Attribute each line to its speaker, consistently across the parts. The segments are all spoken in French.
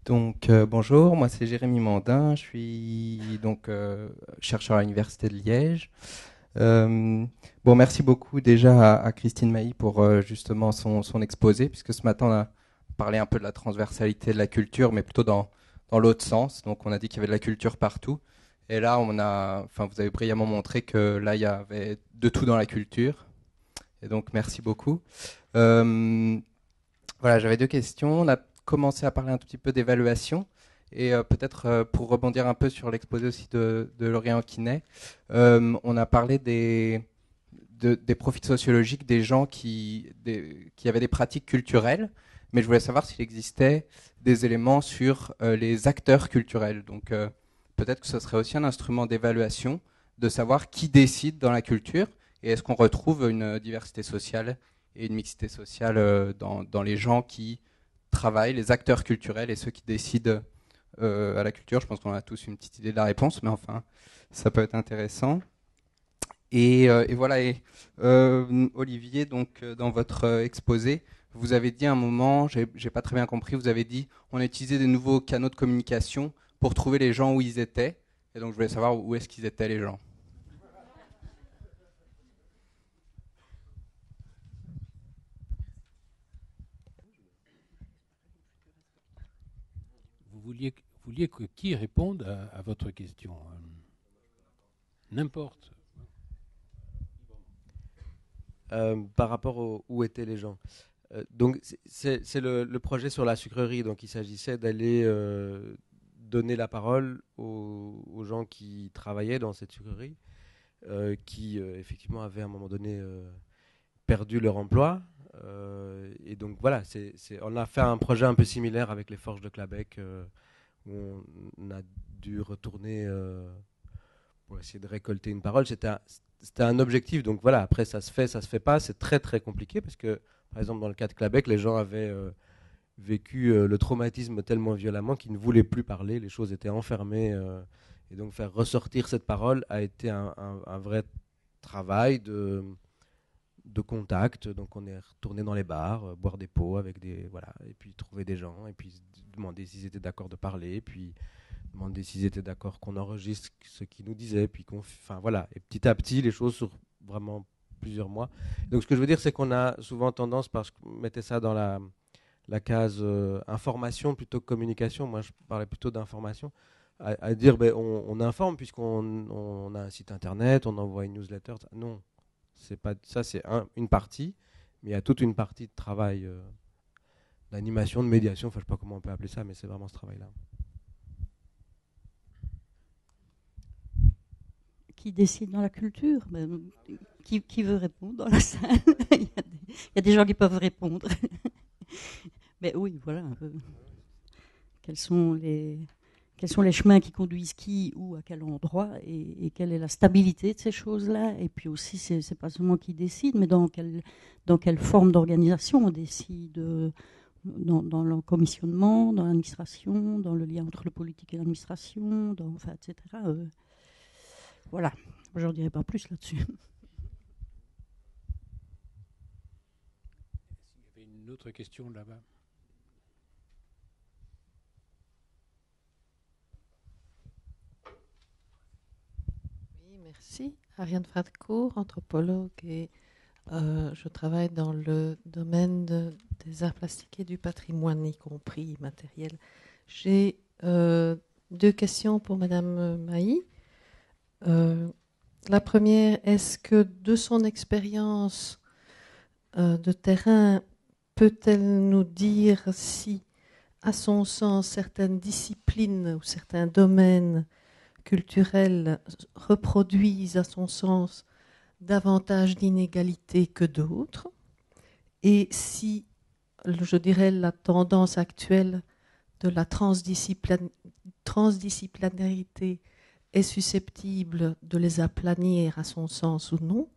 Speaker 1: Donc, bonjour, moi c'est Jérémy Mandin, je suis donc chercheur à l'Université de Liège. Bon, merci beaucoup déjà à Christine Mailly pour justement son exposé, puisque ce matin on a parlé un peu de la transversalité de la culture, mais plutôt dans l'autre sens. Donc, on a dit qu'il y avait de la culture partout. Et là, vous avez brillamment montré que là, il y avait de tout dans la culture. Et donc, merci beaucoup. Euh, voilà, j'avais deux questions. On a commencé à parler un tout petit peu d'évaluation. Et peut-être pour rebondir un peu sur l'exposé aussi de Laurent Quinet, on a parlé des profils sociologiques des gens qui avaient des pratiques culturelles, mais je voulais savoir s'il existait des éléments sur les acteurs culturels. Donc peut-être que ce serait aussi un instrument d'évaluation de savoir qui décide dans la culture et est-ce qu'on retrouve une diversité sociale et une mixité sociale dans les gens qui travaillent, les acteurs culturels et ceux qui décident à la culture. Je pense qu'on a tous une petite idée de la réponse, mais enfin, ça peut être intéressant. Et voilà, Olivier, donc dans votre exposé, vous avez dit à un moment, j'ai pas très bien compris, vous avez dit on a utilisé des nouveaux canaux de communication pour trouver les gens où ils étaient. Et donc je voulais savoir où est-ce qu'ils étaient les gens.
Speaker 2: Vous vouliez que qui réponde à votre question? N'importe.
Speaker 3: Par rapport où étaient les gens. Donc c'est le projet sur la sucrerie. Donc il s'agissait d'aller donner la parole aux gens qui travaillaient dans cette sucrerie, qui effectivement avaient à un moment donné perdu leur emploi. Et donc voilà, on a fait un projet un peu similaire avec les Forges de Clabec, où on a dû retourner pour essayer de récolter une parole. C'était un objectif, donc voilà, après ça se fait pas, c'est très très compliqué parce que, par exemple, dans le cas de Clabec, les gens avaient vécu le traumatisme tellement violemment qu'ils ne voulaient plus parler, les choses étaient enfermées, et donc faire ressortir cette parole a été un vrai travail de contact. Donc on est retourné dans les bars, boire des pots avec voilà, et puis trouver des gens, et puis demander s'ils étaient d'accord de parler, et puis demander s'ils étaient d'accord qu'on enregistre ce qu'ils nous disaient, puis enfin voilà, et petit à petit les choses sur vraiment plusieurs mois. Donc ce que je veux dire, c'est qu'on a souvent tendance, parce qu'on mettait ça dans la case information plutôt que communication, moi je parlais plutôt d'information, à dire ben, on informe puisqu'on a un site internet, on envoie une newsletter. Non, c'est pas ça, c'est une partie, mais il y a toute une partie de travail d'animation, de médiation, enfin je sais pas comment on peut appeler ça, mais c'est vraiment ce travail-là.
Speaker 4: Qui décide dans la culture? Qui veut répondre dans la salle? Il y a des gens qui peuvent répondre. Mais oui, voilà. Quels sont les chemins qui conduisent qui, où, à quel endroit, et quelle est la stabilité de ces choses-là? Et puis aussi, c'est pas seulement qui décide, mais dans quelle forme d'organisation on décide, dans le commissionnement, dans l'administration, dans le lien entre le politique et l'administration, enfin, etc. Voilà, je n'en dirai pas plus là-dessus.
Speaker 2: Il y avait une autre question là-bas.
Speaker 5: Oui, merci. Ariane Fradcourt, anthropologue, et je travaille dans le domaine des arts plastiques et du patrimoine, y compris matériel. J'ai deux questions pour Madame Mailly. La première, est-ce que de son expérience de terrain, peut-elle nous dire si, à son sens, certaines disciplines ou certains domaines culturels reproduisent, à son sens, davantage d'inégalités que d'autres, et si, je dirais, la tendance actuelle de la transdisciplinarité est susceptible de les aplanir à son sens ou non.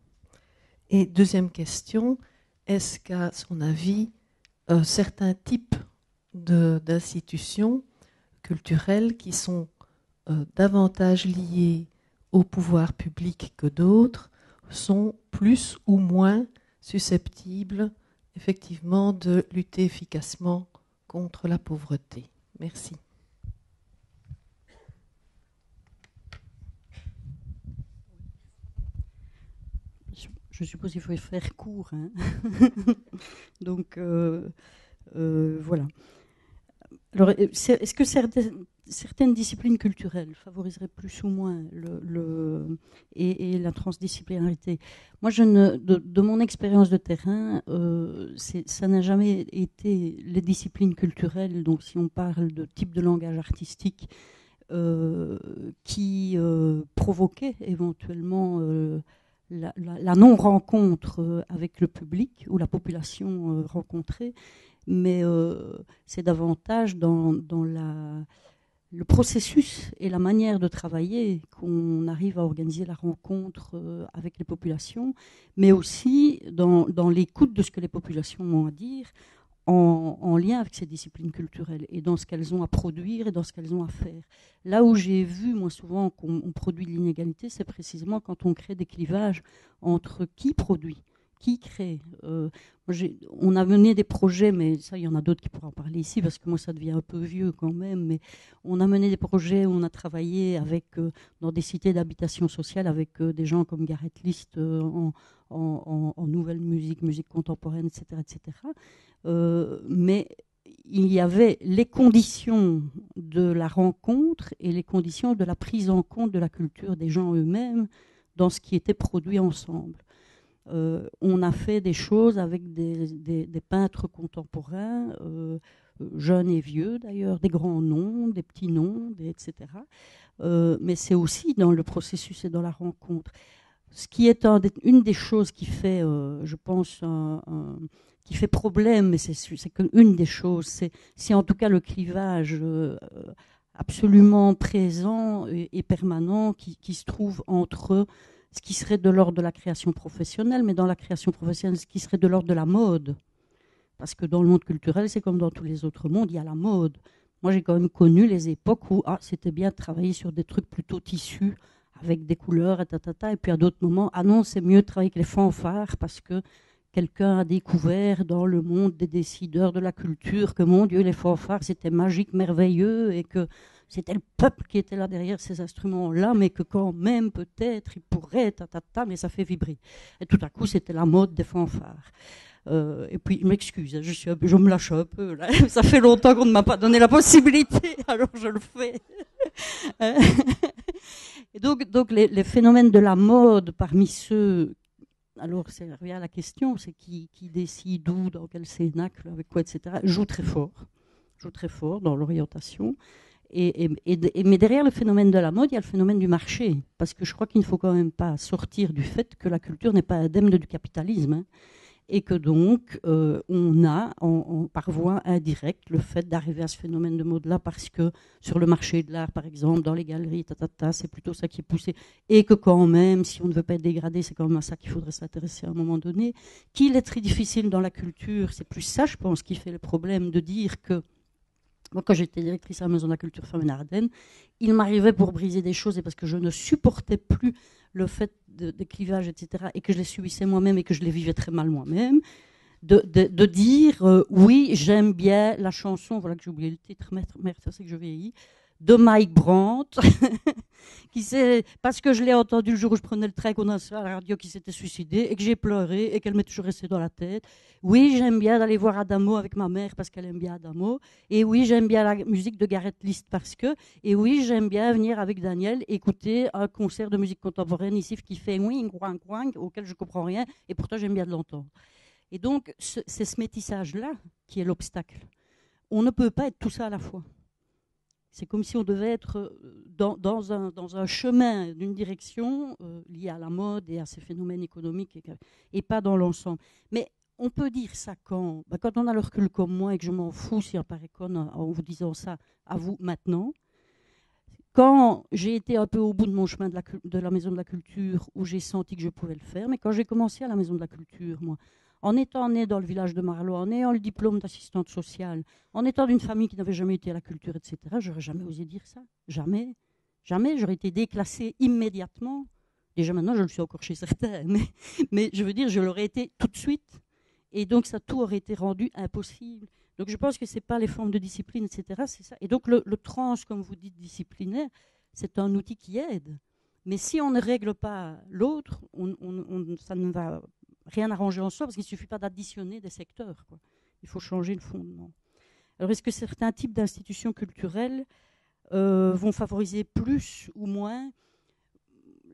Speaker 5: Et deuxième question, est-ce qu'à son avis, certains types d'institutions culturelles qui sont davantage liées au pouvoir public que d'autres sont plus ou moins susceptibles effectivement de lutter efficacement contre la pauvreté? Merci.
Speaker 4: Je suppose qu'il faut faire court. Hein. Donc, voilà. Alors, est-ce que certaines disciplines culturelles favoriseraient plus ou moins et la transdisciplinarité? Moi, de mon expérience de terrain, ça n'a jamais été les disciplines culturelles, donc si on parle de type de langage artistique, qui provoquaient éventuellement la non-rencontre avec le public ou la population rencontrée, mais c'est davantage dans le processus et la manière de travailler qu'on arrive à organiser la rencontre avec les populations, mais aussi dans l'écoute de ce que les populations ont à dire, en lien avec ces disciplines culturelles et dans ce qu'elles ont à produire et dans ce qu'elles ont à faire. Là où j'ai vu, moi, souvent qu'on produit de l'inégalité, c'est précisément quand on crée des clivages entre qui produit, qui crée. On a mené des projets, mais ça, il y en a d'autres qui pourront en parler ici, parce que moi, ça devient un peu vieux quand même, mais on a mené des projets où on a travaillé dans des cités d'habitation sociale avec des gens comme Gareth List en nouvelle musique contemporaine, etc., etc. Mais il y avait les conditions de la rencontre et les conditions de la prise en compte de la culture des gens eux-mêmes dans ce qui était produit ensemble. On a fait des choses avec des peintres contemporains, jeunes et vieux d'ailleurs, des grands noms, des petits noms, etc. Mais c'est aussi dans le processus et dans la rencontre. Ce qui est une des choses qui fait, je pense, qui fait problème, mais c'est qu'une des choses, c'est en tout cas le clivage absolument présent et permanent qui se trouve entre ce qui serait de l'ordre de la création professionnelle, mais dans la création professionnelle, ce qui serait de l'ordre de la mode. Parce que dans le monde culturel, c'est comme dans tous les autres mondes, il y a la mode. Moi, j'ai quand même connu les époques où c'était bien de travailler sur des trucs plutôt tissus, avec des couleurs, et puis à d'autres moments, non, c'est mieux de travailler avec les fanfares, parce que quelqu'un a découvert dans le monde des décideurs de la culture que, mon Dieu, les fanfares, c'était magique, merveilleux, et que c'était le peuple qui était là derrière ces instruments-là, mais que quand même, peut-être, il pourrait, mais ça fait vibrer. Et tout à coup, c'était la mode des fanfares. Et puis, je m'excuse, je me lâche un peu, là. Ça fait longtemps qu'on ne m'a pas donné la possibilité, alors je le fais. Et donc les phénomènes de la mode, parmi ceux... Alors, ça revient à la question, c'est qui décide où, dans quel cénacle, avec quoi, etc., joue très fort dans l'orientation. Mais derrière le phénomène de la mode, il y a le phénomène du marché. Parce que je crois qu'il ne faut quand même pas sortir du fait que la culture n'est pas indemne du capitalisme. Hein, et que donc, on a, par voie indirecte, le fait d'arriver à ce phénomène de mode-là, parce que sur le marché de l'art, par exemple, dans les galeries, c'est plutôt ça qui est poussé. Et que quand même, si on ne veut pas être dégradé, c'est quand même à ça qu'il faudrait s'intéresser à un moment donné. Qu'il est très difficile dans la culture, c'est plus ça, je pense, qui fait le problème de dire que moi, quand j'étais directrice à la Maison de la Culture Femmes et Ardennes, il m'arrivait pour briser des choses et parce que je ne supportais plus le fait des clivages, etc., et que je les subissais moi-même et que je les vivais très mal moi-même, de dire oui, j'aime bien la chanson, voilà que j'ai oublié le titre, merde, ça c'est que je vieillis, de Mike Brandt, parce que je l'ai entendu le jour où je prenais le train qu'on a à la radio qui s'était suicidé et que j'ai pleuré et qu'elle m'est toujours restée dans la tête. Oui, j'aime bien d'aller voir Adamo avec ma mère parce qu'elle aime bien Adamo. Et oui, j'aime bien la musique de Gareth List parce que. Et oui, j'aime bien venir avec Daniel écouter un concert de musique contemporaine ici qui fait wing, wang, wang, auquel je ne comprends rien et pourtant j'aime bien de l'entendre. Et donc, c'est ce métissage-là qui est l'obstacle. On ne peut pas être tout ça à la fois. C'est comme si on devait être dans un chemin d'une direction liée à la mode et à ces phénomènes économiques et pas dans l'ensemble. Mais on peut dire ça quand on a le recul comme moi et que je m'en fous si on paraît conne en vous disant ça à vous maintenant. Quand j'ai été un peu au bout de mon chemin de la Maison de la Culture où j'ai senti que je pouvais le faire, mais quand j'ai commencé à la Maison de la Culture, moi, en étant née dans le village de Marlois, en ayant le diplôme d'assistante sociale, en étant d'une famille qui n'avait jamais été à la culture, etc., j'aurais jamais osé dire ça. Jamais. Jamais. J'aurais été déclassée immédiatement. Déjà maintenant, je le suis encore chez certains, mais je veux dire, je l'aurais été tout de suite. Et donc, ça tout aurait été rendu impossible. Donc je pense que ce n'est pas les formes de discipline, etc. C'est ça. Et donc le trans, comme vous dites, disciplinaire, c'est un outil qui aide. Mais si on ne règle pas l'autre, ça ne va rien arranger en soi, parce qu'il ne suffit pas d'additionner des secteurs, quoi. Il faut changer le fondement. Alors est-ce que certains types d'institutions culturelles vont favoriser plus ou moins?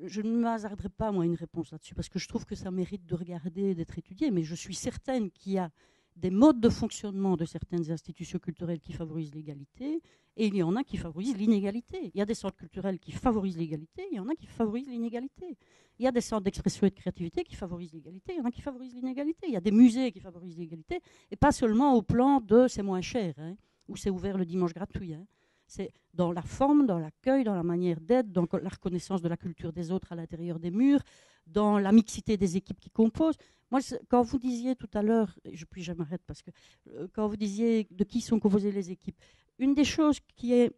Speaker 4: Je ne m'hasarderai pas, moi, une réponse là-dessus, parce que je trouve que ça mérite de regarder, d'être étudié, mais je suis certaine qu'il y a des modes de fonctionnement de certaines institutions culturelles qui favorisent l'égalité, et il y en a qui favorisent l'inégalité. Il y a des centres culturels qui favorisent l'égalité, il y en a qui favorisent l'inégalité. Il y a des centres d'expression et de créativité qui favorisent l'égalité, il y en a qui favorisent l'inégalité. Il y a des musées qui favorisent l'égalité, et pas seulement au plan de c'est moins cher, hein, ou c'est ouvert le dimanche gratuit. Hein. C'est dans la forme, dans l'accueil, dans la manière d'être, dans la reconnaissance de la culture des autres à l'intérieur des murs, dans la mixité des équipes qui composent. Moi, quand vous disiez tout à l'heure, puis je m'arrête parce que quand vous disiez de qui sont composées les équipes, une des choses qui est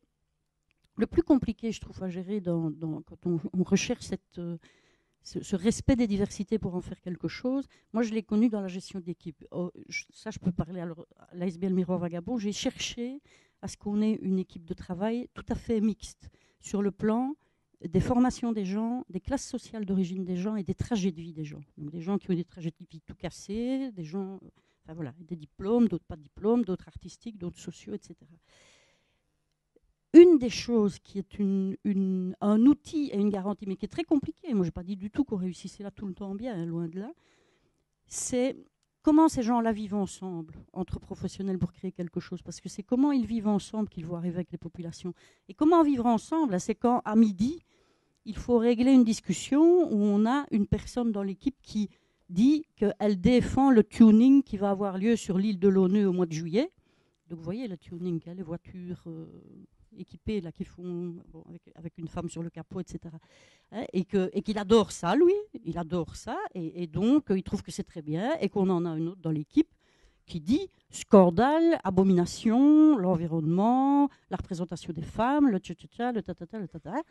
Speaker 4: le plus compliqué, je trouve, à gérer quand on recherche ce respect des diversités pour en faire quelque chose, moi je l'ai connu dans la gestion d'équipe. Ça, je peux parler. Alors, à l'ASBL Miroir Vagabond, j'ai cherché à ce qu'on ait une équipe de travail tout à fait mixte sur le plan des formations des gens, des classes sociales d'origine des gens et des trajets de vie des gens. Donc des gens qui ont des trajets de vie tout cassés, des gens, enfin voilà, des diplômes, d'autres pas de diplômes, d'autres artistiques, d'autres sociaux, etc. Une des choses qui est un outil et une garantie, mais qui est très compliqué, moi je n'ai pas dit du tout qu'on réussissait là tout le temps bien, hein, loin de là, c'est comment ces gens-là vivent ensemble, entre professionnels, pour créer quelque chose. Parce que c'est comment ils vivent ensemble qu'il faut arriver avec les populations. Et comment vivre ensemble, c'est quand, à midi, il faut régler une discussion où on a une personne dans l'équipe qui dit qu'elle défend le tuning qui va avoir lieu sur l'île de Launeux au mois de juillet. Donc vous voyez le tuning, hein, les voitures équipées là, qui font avec une femme sur le capot, etc. Hein, et qu'il adore ça, lui, il adore ça, et donc il trouve que c'est très bien, et qu'on en a une autre dans l'équipe qui dit scandale, abomination, l'environnement, la représentation des femmes, le tcha-tcha-tcha, le ta-ta-ta, le ta-ta.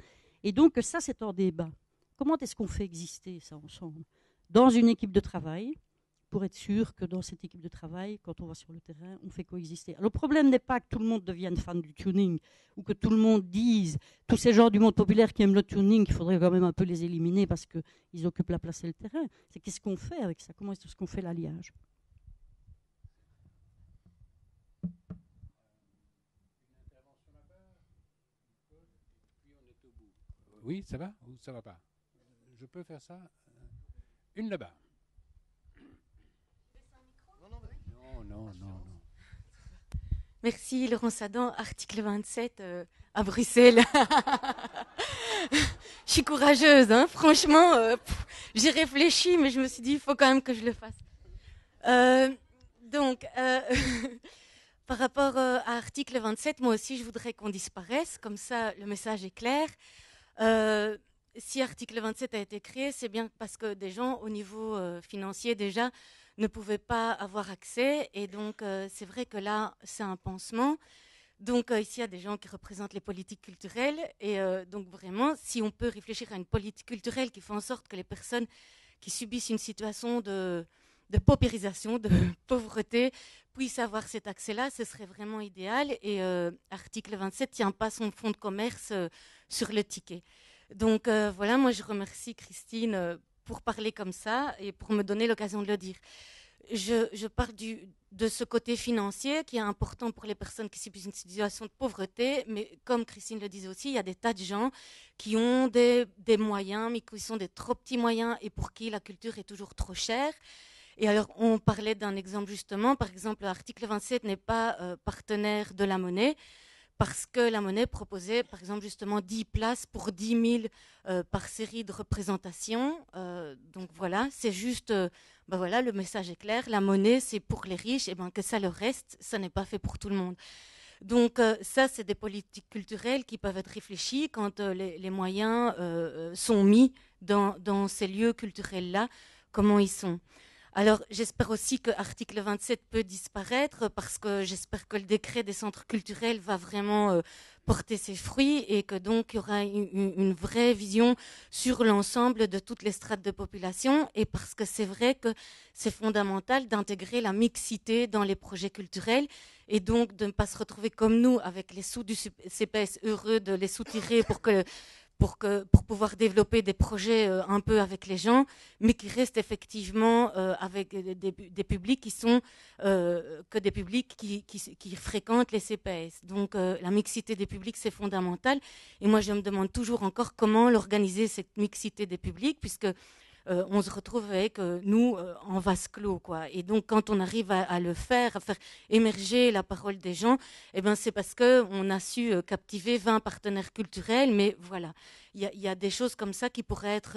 Speaker 4: Et donc ça, c'est en débat. Comment est-ce qu'on fait exister ça ensemble dans une équipe de travail, pour être sûr que dans cette équipe de travail, quand on va sur le terrain, on fait coexister. Alors, le problème n'est pas que tout le monde devienne fan du tuning, ou que tout le monde dise, tous ces gens du monde populaire qui aiment le tuning, qu'il faudrait quand même un peu les éliminer parce qu'ils occupent la place et le terrain. C'est qu'est-ce qu'on fait avec ça? Comment est-ce qu'on fait l'alliage?
Speaker 2: Oui, ça va ou ça va pas? Je peux faire ça? Une là-bas. Non.
Speaker 6: Merci Laurence Adam, article 27 à Bruxelles. Je suis courageuse, hein, franchement, j'ai réfléchi, mais je me suis dit, il faut quand même que je le fasse. Par rapport à article 27, moi aussi je voudrais qu'on disparaisse, comme ça le message est clair. Si article 27 a été créé, c'est bien parce que des gens au niveau financier déjà ne pouvaient pas avoir accès, et donc c'est vrai que là c'est un pansement. Donc ici il y a des gens qui représentent les politiques culturelles, et donc vraiment si on peut réfléchir à une politique culturelle qui fait en sorte que les personnes qui subissent une situation de paupérisation, de pauvreté, puissent avoir cet accès-là, ce serait vraiment idéal. Et article 27 ne tient pas son fonds de commerce sur le ticket. Donc voilà, moi je remercie Christine pour parler comme ça et pour me donner l'occasion de le dire. Je parle de ce côté financier qui est important pour les personnes qui subissent une situation de pauvreté, mais comme Christine le disait aussi, il y a des tas de gens qui ont des moyens, mais qui sont des trop petits moyens et pour qui la culture est toujours trop chère. Et alors, on parlait d'un exemple justement, par exemple, l'article 27 n'est pas partenaire de la Monnaie, parce que la Monnaie proposait, par exemple, justement 10 places pour 10 000 par série de représentation. Donc voilà, c'est juste, voilà, le message est clair. La Monnaie, c'est pour les riches, et que ça le reste, ça n'est pas fait pour tout le monde. Donc ça, c'est des politiques culturelles qui peuvent être réfléchies quand les moyens sont mis dans ces lieux culturels-là, comment ils sont. Alors, j'espère aussi que l'article 27 peut disparaître parce que j'espère que le décret des centres culturels va vraiment porter ses fruits et que donc il y aura une vraie vision sur l'ensemble de toutes les strates de population et parce que c'est vrai que c'est fondamental d'intégrer la mixité dans les projets culturels et donc de ne pas se retrouver comme nous avec les sous du CPS heureux de les soutirer pour pouvoir développer des projets un peu avec les gens, mais qui restent effectivement avec des publics qui sont que des publics qui fréquentent les CPS. Donc la mixité des publics, c'est fondamental. Et moi, je me demande toujours encore comment l'organiser, cette mixité des publics, puisque on se retrouve avec nous en vase clos, quoi. Et donc, quand on arrive à le faire, à faire émerger la parole des gens, eh ben, c'est parce qu'on a su captiver 20 partenaires culturels. Mais voilà, il y a des choses comme ça qui pourraient être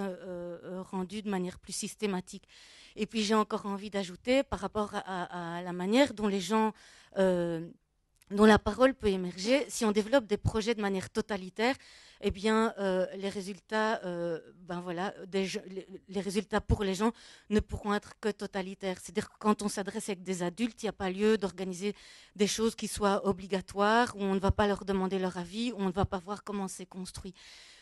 Speaker 6: rendues de manière plus systématique. Et puis, j'ai encore envie d'ajouter, par rapport à la manière dont les gens... dont la parole peut émerger, si on développe des projets de manière totalitaire, eh bien, les résultats, les résultats pour les gens ne pourront être que totalitaires. C'est-à-dire que quand on s'adresse avec des adultes, il n'y a pas lieu d'organiser des choses qui soient obligatoires, où on ne va pas leur demander leur avis, où on ne va pas voir comment c'est construit.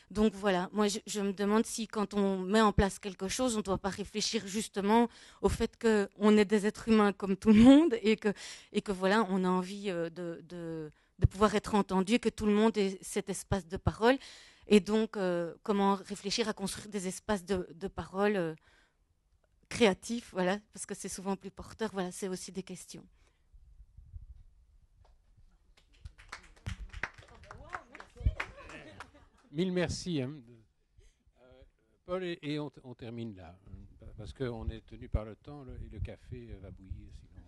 Speaker 6: Donc voilà, moi je me demande si quand on met en place quelque chose, on ne doit pas réfléchir justement au fait qu'on est des êtres humains comme tout le monde et que voilà, on a envie de pouvoir être entendu, que tout le monde ait cet espace de parole. Et donc, comment réfléchir à construire des espaces de parole créatifs, voilà, parce que c'est souvent plus porteur, voilà, c'est aussi des questions.
Speaker 2: Mille merci. Hein. Paul, et on termine là, parce qu'on est tenu par le temps et le café va bouillir. Sinon...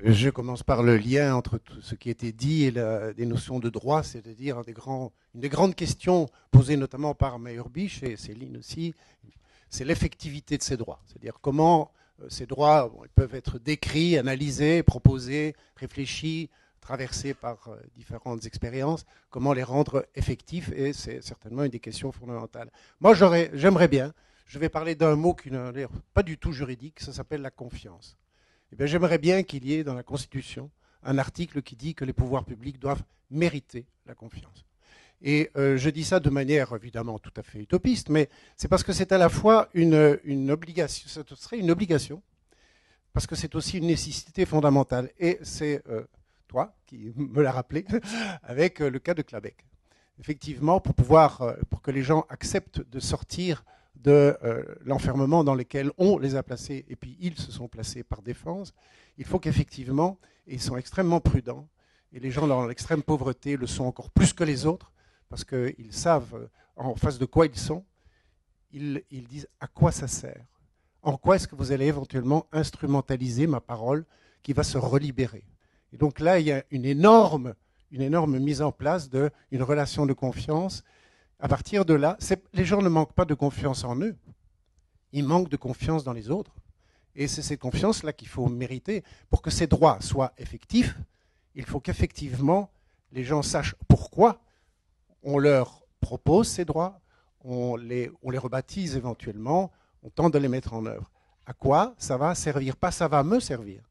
Speaker 7: Je commence par le lien entre tout ce qui a été dit et des notions de droit, c'est-à-dire une des grandes questions posées notamment par Meyerbeer et Céline aussi, c'est l'effectivité de ces droits. C'est-à-dire comment ces droits ils peuvent être décrits, analysés, proposés, réfléchis, traversés par différentes expériences, comment les rendre effectifs, et c'est certainement une des questions fondamentales. Moi, j'aimerais bien, je vais parler d'un mot qui n'a l'air pas du tout juridique, ça s'appelle la confiance. Eh bien, j'aimerais bien qu'il y ait dans la Constitution un article qui dit que les pouvoirs publics doivent mériter la confiance. Et je dis ça de manière évidemment tout à fait utopiste, mais c'est parce que c'est à la fois une obligation, ce serait une obligation, parce que c'est aussi une nécessité fondamentale. Et c'est toi qui me l'as rappelé avec le cas de Clabec. Effectivement, pour que les gens acceptent de sortir de l'enfermement dans lequel on les a placés, et puis ils se sont placés par défense, il faut qu'effectivement, ils sont extrêmement prudents, et les gens dans l'extrême pauvreté le sont encore plus que les autres, parce qu'ils savent en face de quoi ils sont, ils disent à quoi ça sert, en quoi est-ce que vous allez éventuellement instrumentaliser ma parole qui va se relibérer. Et donc là, il y a une énorme mise en place d'une relation de confiance. À partir de là, les gens ne manquent pas de confiance en eux, ils manquent de confiance dans les autres. Et c'est cette confiance-là qu'il faut mériter. Pour que ces droits soient effectifs, il faut qu'effectivement les gens sachent pourquoi on leur propose ces droits, on les rebaptise éventuellement, on tente de les mettre en œuvre. À quoi ça va servir? Pas ça va me servir.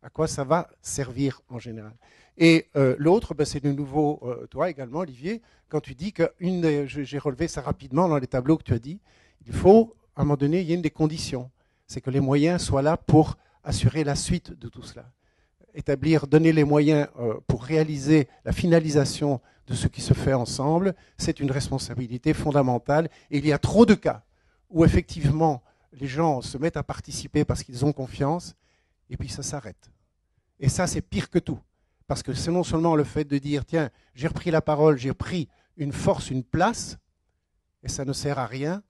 Speaker 7: À quoi ça va servir en général. Et l'autre, c'est de nouveau toi également, Olivier, quand tu dis que j'ai relevé ça rapidement dans les tableaux que tu as dit, il faut, à un moment donné, il y a une des conditions, c'est que les moyens soient là pour assurer la suite de tout cela. Donner les moyens pour réaliser la finalisation de ce qui se fait ensemble, c'est une responsabilité fondamentale. Et il y a trop de cas où effectivement les gens se mettent à participer parce qu'ils ont confiance, et puis ça s'arrête. Et ça, c'est pire que tout. Parce que c'est non seulement le fait de dire, tiens, j'ai repris la parole, j'ai pris une force, une place, et ça ne sert à rien,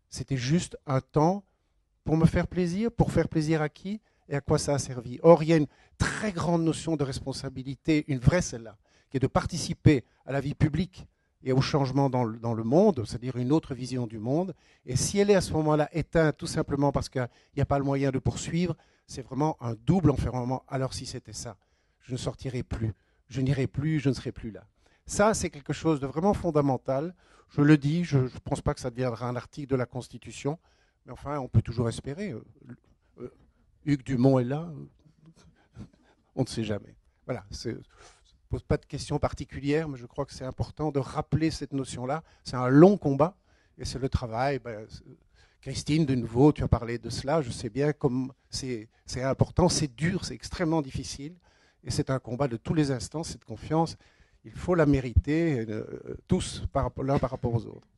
Speaker 7: c'était juste un temps pour me faire plaisir, pour faire plaisir à qui et à quoi ça a servi. Or, il y a une très grande notion de responsabilité, une vraie celle-là, qui est de participer à la vie publique et au changement dans le monde, c'est-à-dire une autre vision du monde. Et si elle est à ce moment-là éteinte, tout simplement parce qu'il n'y a pas le moyen de poursuivre, c'est vraiment un double enfermement. Alors si c'était ça, je ne sortirai plus, je n'irai plus, je ne serai plus là. Ça, c'est quelque chose de vraiment fondamental. Je le dis, je ne pense pas que ça deviendra un article de la Constitution, Mais enfin, on peut toujours espérer. Hugues Dumont est là. On ne sait jamais. Voilà, je ne pose pas de questions particulières, mais je crois que c'est important de rappeler cette notion-là. C'est un long combat, et c'est le travail. Christine, de nouveau, tu as parlé de cela. Je sais bien comme c'est important, c'est dur, c'est extrêmement difficile. Et c'est un combat de tous les instants, cette confiance. Il faut la mériter, tous, l'un par rapport aux autres.